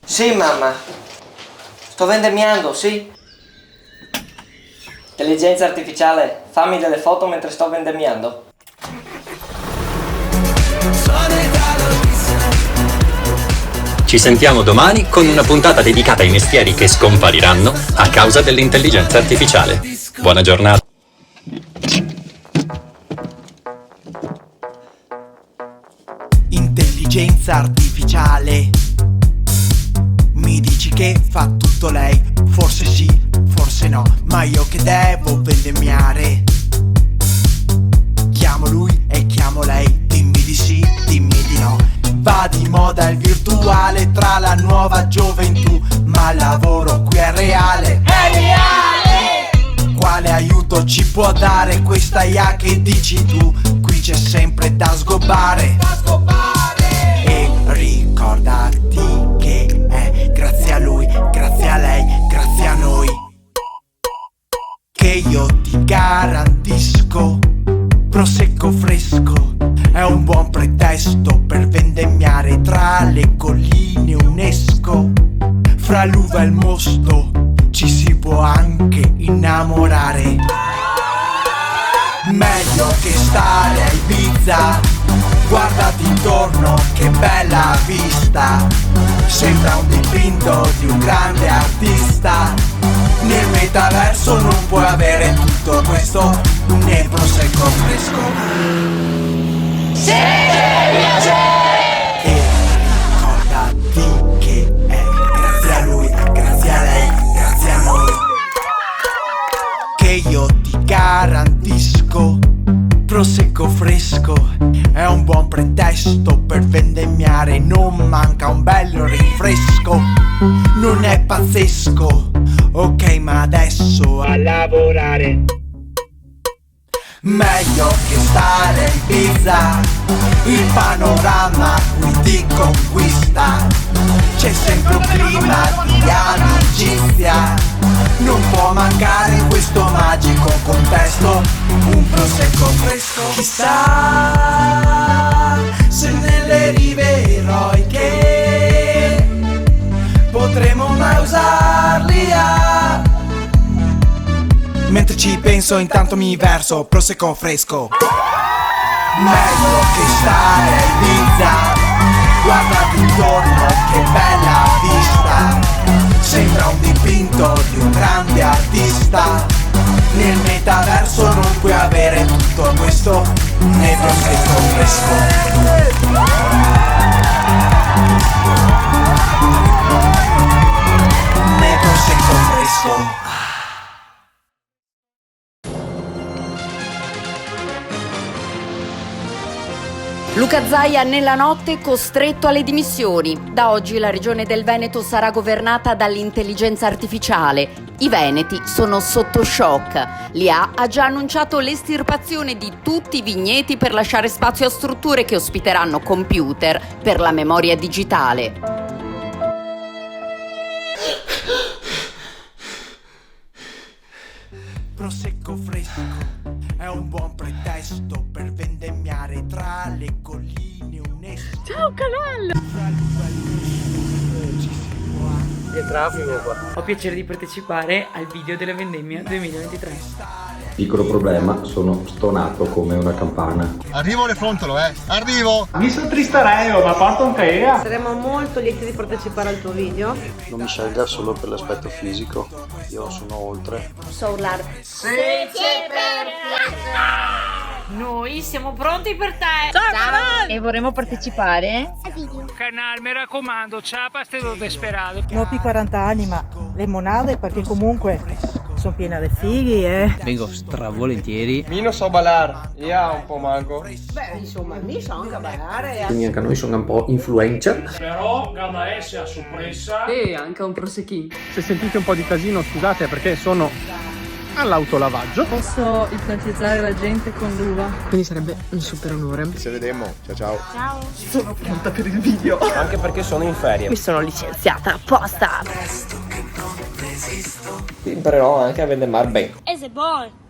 Sì, mamma. Sto vendemmiando, sì. Intelligenza artificiale, fammi delle foto mentre sto vendemmiando. Ci sentiamo domani con una puntata dedicata ai mestieri che scompariranno a causa dell'intelligenza artificiale. Buona giornata. Intelligenza artificiale. Mi dici che fa tutto lei? Forse sì, forse no, ma io che devo vendemmiare? Chiamo lui e chiamo lei, dimmi di sì, dimmi di no. Va di moda il virtuale tra la nuova gioventù, ma il lavoro qui è reale. È reale! Quale aiuto ci può dare questa IA che dici tu? Qui c'è sempre da sgobbare. E ricordati che è grazie a lui, grazie a lei, grazie a noi che io ti garantisco prosecco fresco. È un buon pretesto per vendemmiare tra le colline UNESCO. Fra l'uva e il mosto ci si può anche innamorare. Meglio che stare a Ibiza, guardati intorno che bella vista. Sembra un dipinto di un grande artista. Nel metaverso non puoi avere tutto questo né prosecco fresco. Sì, e ricordati che è grazie a lui, grazie a lei, grazie a noi che io ti garantisco prosecco fresco. È un buon pretesto per vendemmiare, non manca un bel rinfresco. Non è pazzesco, ok, ma adesso a lavorare. Meglio che stare in Ibiza, il panorama qui ti conquista. C'è sempre un clima di amicizia, non può mancare in questo magico contesto un prosecco fresco. Chissà se nelle rive eroiche potremo mai usarli a... Mentre ci penso intanto mi verso prosecco fresco. Meglio che stare a Ibiza, guardati intorno che bella vista. Sembra un dipinto di un grande artista. Nel metaverso non puoi avere tutto questo né prosecco fresco. Né prosecco fresco. Luca Zaia nella notte costretto alle dimissioni. Da oggi la regione del Veneto sarà governata dall'intelligenza artificiale. I veneti sono sotto shock. L'IA ha già annunciato l'estirpazione di tutti i vigneti per lasciare spazio a strutture che ospiteranno computer per la memoria digitale. Prosecco fresco è un buon pretesto per vendemmiare tra le colline UNESCO. Ciao cavallo! Che traffico qua. Ho piacere di partecipare al video della vendemmia 2023. Piccolo problema, sono stonato come una campana. Arrivo alle frontalo, arrivo! Mi sono tristareo, ma porto un caea. Saremo molto lieti di partecipare al tuo video. Non mi scelga solo per l'aspetto fisico, io sono oltre. So urlare. Noi siamo pronti per te! Ciao! E vorremmo partecipare? Canale, mi raccomando, ciapa ste do desperate. Non ho più 40 anni, ma le monade perché comunque sono piena di fighi, Vengo stravolentieri. Mi non so ballare, io un po' manco. Beh, insomma, mi so anche ballare. Quindi anche noi sono un po' influencer. Però gamma S a sorpresa. E anche un prosecchino. Se sentite un po' di casino scusate perché sono all'autolavaggio. Posso ipnotizzare la gente con l'uva. Quindi sarebbe un super onore. Ci vedremo, ciao. Ciao. sono pronta per il video. Anche perché sono in ferie. Mi sono licenziata apposta. Imparerò anche a vendemmare bene. E se vuoi.